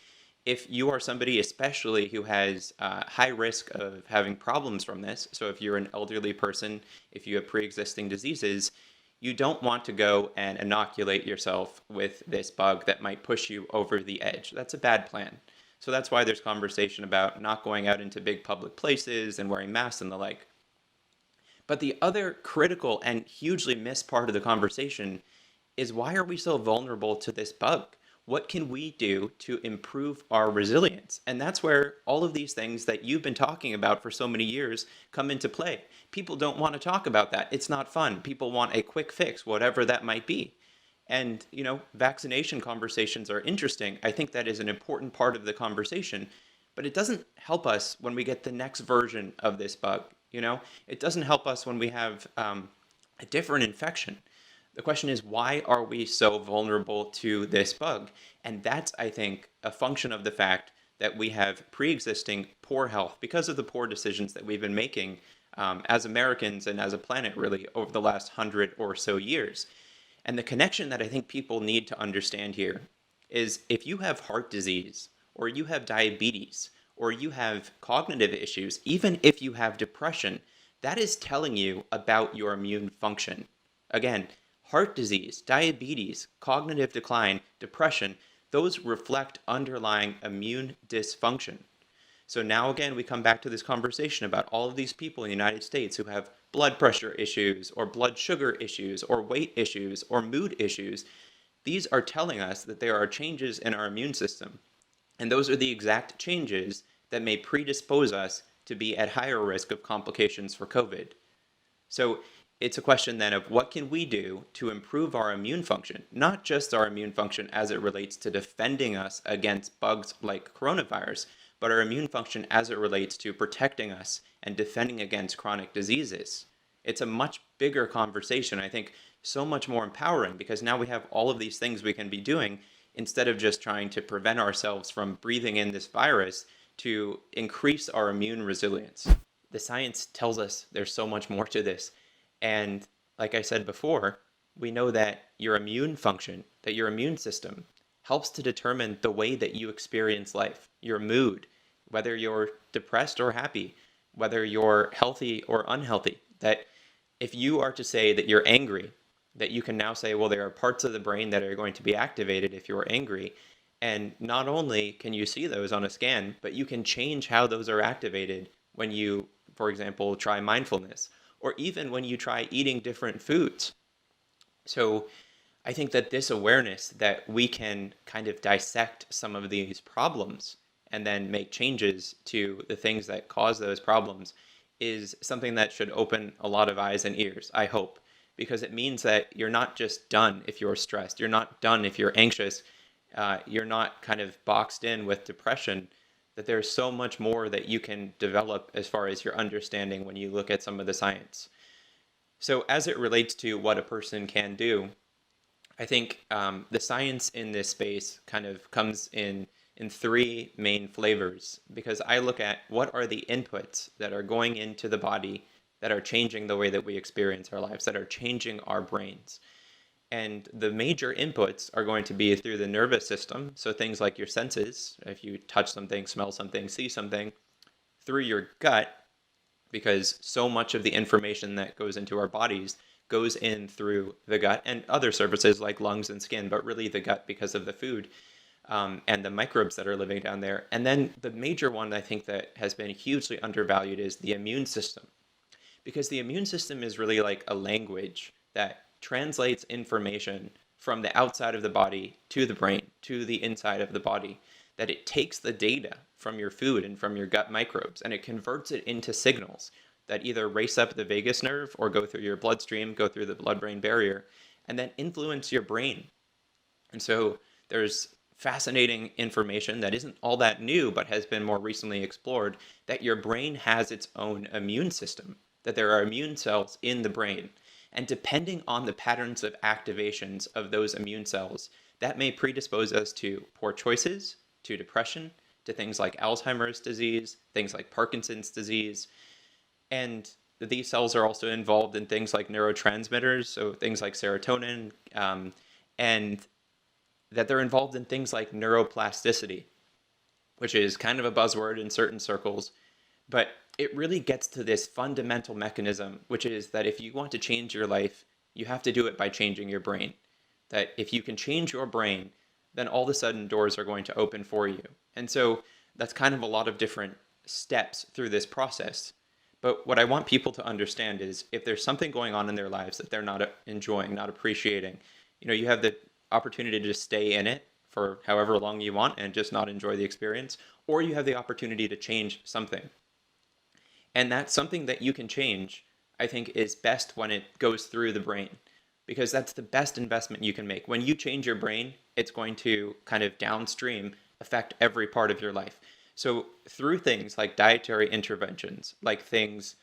If you are somebody, especially who has high risk of having problems from this, so if you're an elderly person, if you have pre-existing diseases, you don't want to go and inoculate yourself with this bug that might push you over the edge. That's a bad plan. So that's why there's conversation about not going out into big public places and wearing masks and the like. But the other critical and hugely missed part of the conversation is, why are we so vulnerable to this bug? What can we do to improve our resilience? And that's where all of these things that you've been talking about for so many years come into play. People don't want to talk about that. It's not fun. People want a quick fix, whatever that might be. And, vaccination conversations are interesting. I think that is an important part of the conversation, but it doesn't help us when we get the next version of this bug. It doesn't help us when we have a different infection. The question is, why are we so vulnerable to this bug? And that's, I think, a function of the fact that we have pre-existing poor health because of the poor decisions that we've been making as Americans and as a planet, really, over the last 100 or so years. And the connection that I think people need to understand here is, if you have heart disease, or you have diabetes, or you have cognitive issues, even if you have depression, that is telling you about your immune function. Again, heart disease, diabetes, cognitive decline, depression, those reflect underlying immune dysfunction. So now again, we come back to this conversation about all of these people in the United States who have blood pressure issues, or blood sugar issues, or weight issues, or mood issues. These are telling us that there are changes in our immune system. And those are the exact changes that may predispose us to be at higher risk of complications for COVID. So it's a question then of, what can we do to improve our immune function? Not just our immune function as it relates to defending us against bugs like coronavirus, but our immune function as it relates to protecting us and defending against chronic diseases. It's a much bigger conversation, I think, so much more empowering, because now we have all of these things we can be doing instead of just trying to prevent ourselves from breathing in this virus, to increase our immune resilience. The science tells us there's so much more to this. And like I said before, we know that your immune function, that your immune system helps to determine the way that you experience life, your mood, whether you're depressed or happy, whether you're healthy or unhealthy. That if you are to say that you're angry, that you can now say, well, there are parts of the brain that are going to be activated if you're angry. And not only can you see those on a scan, but you can change how those are activated when you, for example, try mindfulness, or even when you try eating different foods. So I think that this awareness that we can kind of dissect some of these problems and then make changes to the things that cause those problems is something that should open a lot of eyes and ears, I hope. because it means that you're not just done if you're stressed. You're not done if you're anxious. You're not kind of boxed in with depression, that there's so much more that you can develop as far as your understanding when you look at some of the science. So as it relates to what a person can do, I think the science in this space kind of comes in three main flavors, because I look at what are the inputs that are going into the body that are changing the way that we experience our lives, that are changing our brains. And the major inputs are going to be through the nervous system, so things like your senses, if you touch something, smell something, see something, through your gut, because so much of the information that goes into our bodies goes in through the gut, and other surfaces like lungs and skin, but really the gut because of the food and the microbes that are living down there. And then the major one I think that has been hugely undervalued is the immune system, because the immune system is really like a language that translates information from the outside of the body to the brain, to the inside of the body, that it takes the data from your food and from your gut microbes, and it converts it into signals that either race up the vagus nerve or go through your bloodstream, go through the blood-brain barrier, and then influence your brain. And so there's fascinating information that isn't all that new, but has been more recently explored, that your brain has its own immune system, that there are immune cells in the brain. And depending on the patterns of activations of those immune cells, that may predispose us to poor choices, to depression, to things like Alzheimer's disease, things like Parkinson's disease. And these cells are also involved in things like neurotransmitters, so things like serotonin, and that they're involved in things like neuroplasticity, which is kind of a buzzword in certain circles, but it really gets to this fundamental mechanism, which is that if you want to change your life, you have to do it by changing your brain. That if you can change your brain, then all of a sudden doors are going to open for you. And so that's kind of a lot of different steps through this process. But what I want people to understand is if there's something going on in their lives that they're not enjoying, not appreciating, you have the opportunity to just stay in it for however long you want and just not enjoy the experience, or you have the opportunity to change something. And that's something that you can change, I think, is best when it goes through the brain, because that's the best investment you can make. When you change your brain, it's going to kind of downstream affect every part of your life. So through things like dietary interventions, like things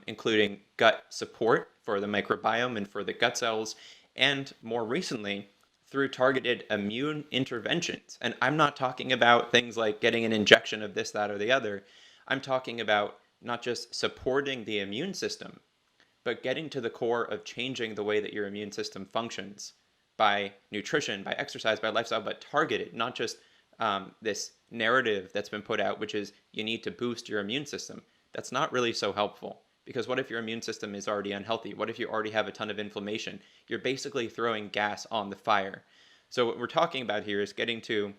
including gut support for the microbiome and for the gut cells, and more recently, through targeted immune interventions. And I'm not talking about things like getting an injection of this, that, or the other. I'm talking about not just supporting the immune system, but getting to the core of changing the way that your immune system functions by nutrition, by exercise, by lifestyle, but targeted, not just this narrative that's been put out, which is you need to boost your immune system. That's not really so helpful, because what if your immune system is already unhealthy? What if you already have a ton of inflammation? You're basically throwing gas on the fire. So what we're talking about here is getting to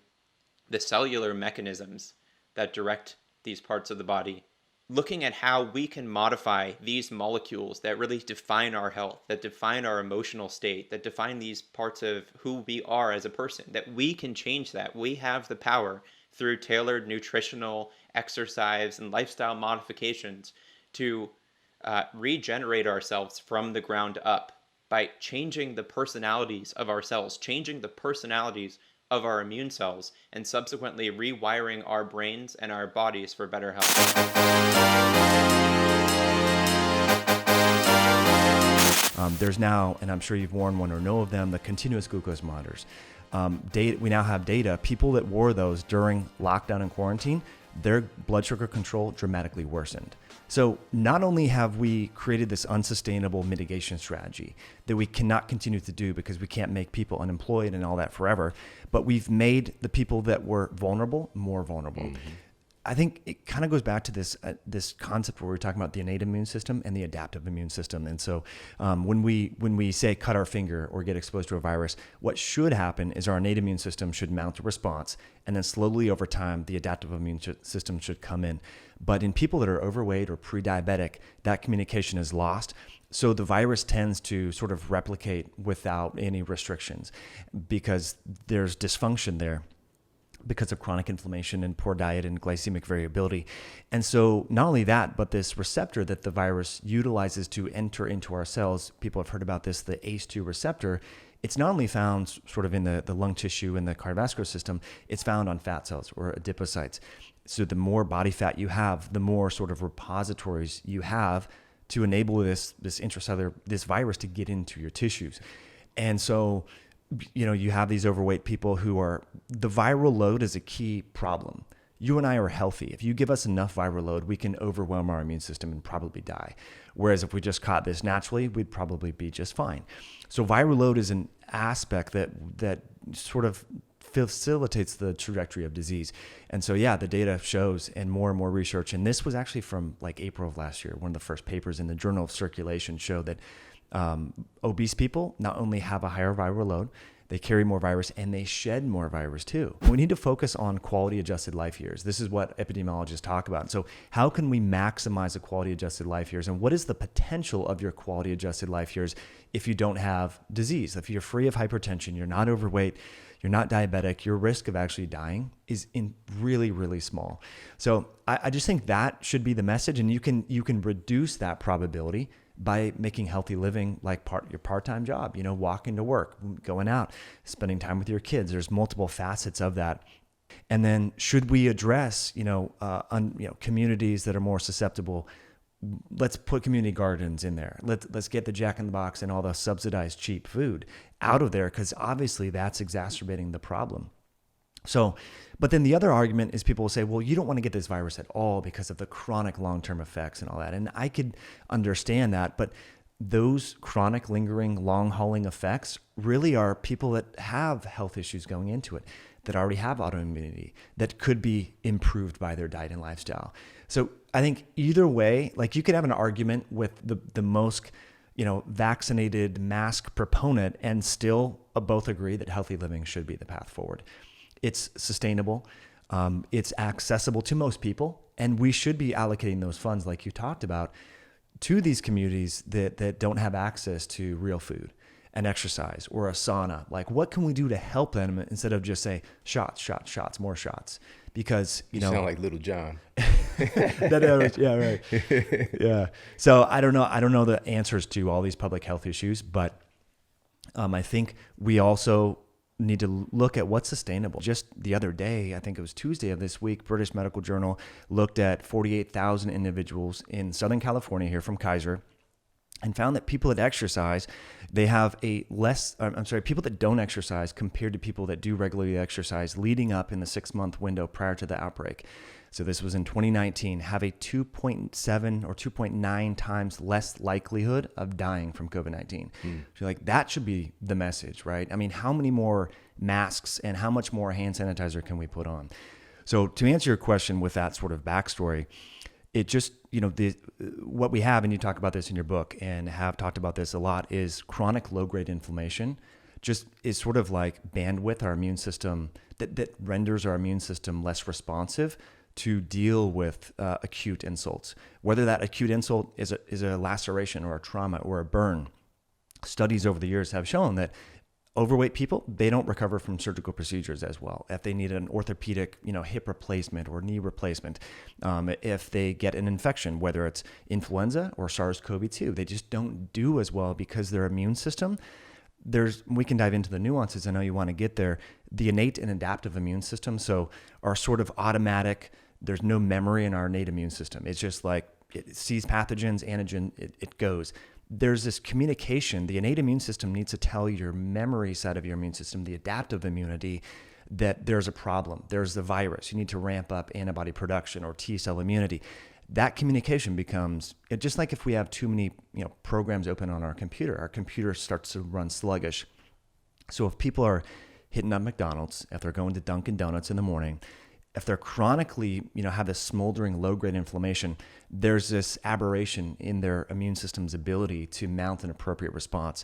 the cellular mechanisms that direct these parts of the body, looking at how we can modify these molecules that really define our health, that define our emotional state, that define these parts of who we are as a person, that we can change that. We have the power through tailored nutritional exercise and lifestyle modifications to regenerate ourselves from the ground up by changing the personalities of our cells, changing the personalities of our immune cells, and subsequently rewiring our brains and our bodies for better health. There's now, and I'm sure you've worn one or know of them, the continuous glucose monitors. We now have data. People that wore those during lockdown and quarantine, their blood sugar control dramatically worsened. So not only have we created this unsustainable mitigation strategy that we cannot continue to do because we can't make people unemployed and all that forever, but we've made the people that were vulnerable more vulnerable. Mm-hmm. I think it kind of goes back to this concept where we're talking about the innate immune system and the adaptive immune system. And so when we say cut our finger or get exposed to a virus, what should happen is our innate immune system should mount a response, and then slowly over time, the adaptive immune system should come in. But in people that are overweight or pre-diabetic, that communication is lost. So the virus tends to sort of replicate without any restrictions because there's dysfunction there. because of chronic inflammation and poor diet and glycemic variability. And so not only that, but this receptor that the virus utilizes to enter into our cells, people have heard about this, the ACE2 receptor, it's not only found sort of in the lung tissue and the cardiovascular system, it's found on fat cells or adipocytes. So the more body fat you have, the more sort of repositories you have to enable this intracellular, this virus to get into your tissues. And so, you have these overweight people who are, the viral load is a key problem. You and I are healthy. If you give us enough viral load, we can overwhelm our immune system and probably die. Whereas if we just caught this naturally, we'd probably be just fine. So viral load is an aspect that sort of facilitates the trajectory of disease. And so, the data shows, and more research, and this was actually from like April of last year, one of the first papers in the Journal of Circulation showed that obese people not only have a higher viral load, they carry more virus and they shed more virus too. We need to focus on quality adjusted life years. This is what epidemiologists talk about. So how can we maximize the quality adjusted life years? And what is the potential of your quality adjusted life years if you don't have disease? If you're free of hypertension, you're not overweight, you're not diabetic, your risk of actually dying is really, really small. So I just think that should be the message, and you can reduce that probability by making healthy living like your part-time job, walking to work, going out, spending time with your kids. There's multiple facets of that. And then should we address, communities that are more susceptible? Let's put community gardens in there. Let's get the Jack in the Box and all the subsidized cheap food out of there, because obviously that's exacerbating the problem. So, but then the other argument is people will say, well, you don't want to get this virus at all because of the chronic long-term effects and all that. And I could understand that, but those chronic, lingering, long-hauling effects really are people that have health issues going into it, that already have autoimmunity, that could be improved by their diet and lifestyle. So I think either way, like you could have an argument with the most, vaccinated mask proponent and still both agree that healthy living should be the path forward. It's sustainable, it's accessible to most people, and we should be allocating those funds, like you talked about, to these communities that don't have access to real food and exercise or a sauna. Like, what can we do to help them instead of just say shots, more shots? Because you sound like Little John. Yeah, right. Yeah. So I don't know the answers to all these public health issues, but I think we also need to look at what's sustainable. Just the other day, I think it was Tuesday of this week, British Medical Journal looked at 48,000 individuals in Southern California here from Kaiser and found that people that exercise, they have people that don't exercise compared to people that do regularly exercise leading up in the 6-month window prior to the outbreak. So this was in 2019, have a 2.7 or 2.9 times less likelihood of dying from COVID-19. So that should be the message, right? I mean, how many more masks and how much more hand sanitizer can we put on? So to answer your question with that sort of backstory, it just, what we have, and you talk about this in your book and have talked about this a lot, is chronic low-grade inflammation just is sort of like bandwidth our immune system, that renders our immune system less responsive to deal with acute insults. Whether that acute insult is a laceration or a trauma or a burn. Studies over the years have shown that overweight people, they don't recover from surgical procedures as well. If they need an orthopedic, hip replacement or knee replacement, if they get an infection, whether it's influenza or SARS-CoV-2, they just don't do as well because their immune system, we can dive into the nuances. I know you want to get there. The innate and adaptive immune system, so our sort of automatic, there's no memory in our innate immune system. It's just like it sees pathogens, antigen, it goes. There's this communication. The innate immune system needs to tell your memory side of your immune system, the adaptive immunity, that there's a problem. There's the virus. You need to ramp up antibody production or T cell immunity. That communication becomes, just like if we have too many programs open on our computer starts to run sluggish. So if people are hitting up McDonald's, if they're going to Dunkin' Donuts in the morning, if they're chronically, have this smoldering low-grade inflammation, there's this aberration in their immune system's ability to mount an appropriate response.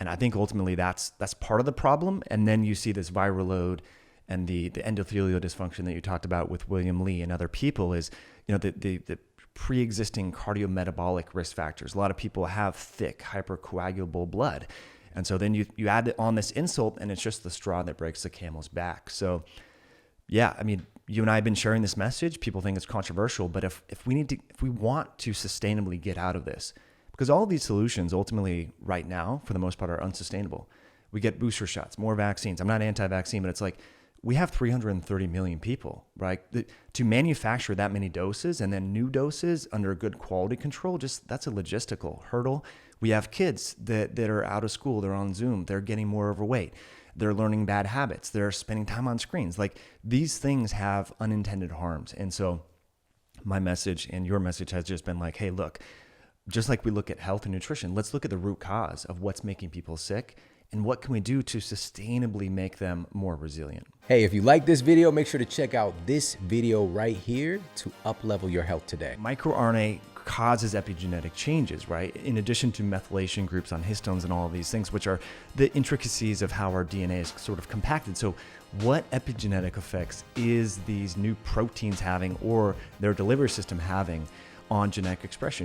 And I think ultimately that's part of the problem. And then you see this viral load and the endothelial dysfunction that you talked about with William Lee and other people is, the pre-existing cardiometabolic risk factors. A lot of people have thick, hypercoagulable blood. And so then you add on this insult and it's just the straw that breaks the camel's back. So yeah, I mean, you and I have been sharing this message. People think it's controversial, but if we want to sustainably get out of this, because all of these solutions ultimately right now, for the most part, are unsustainable. We get booster shots, more vaccines. I'm not anti-vaccine, but it's like we have 330 million people, right? To manufacture that many doses and then new doses under good quality control, just that's a logistical hurdle. We have kids that are out of school, they're on Zoom, they're getting more overweight. They're learning bad habits. They're spending time on screens. Like these things have unintended harms. And so my message and your message has just been like, hey, look, just like we look at health and nutrition, let's look at the root cause of what's making people sick and what can we do to sustainably make them more resilient. Hey, if you like this video, make sure to check out this video right here to up-level your health today. MicroRNA causes epigenetic changes, right? In addition to methylation groups on histones and all of these things, which are the intricacies of how our DNA is sort of compacted. So what epigenetic effects is these new proteins having or their delivery system having on genetic expression?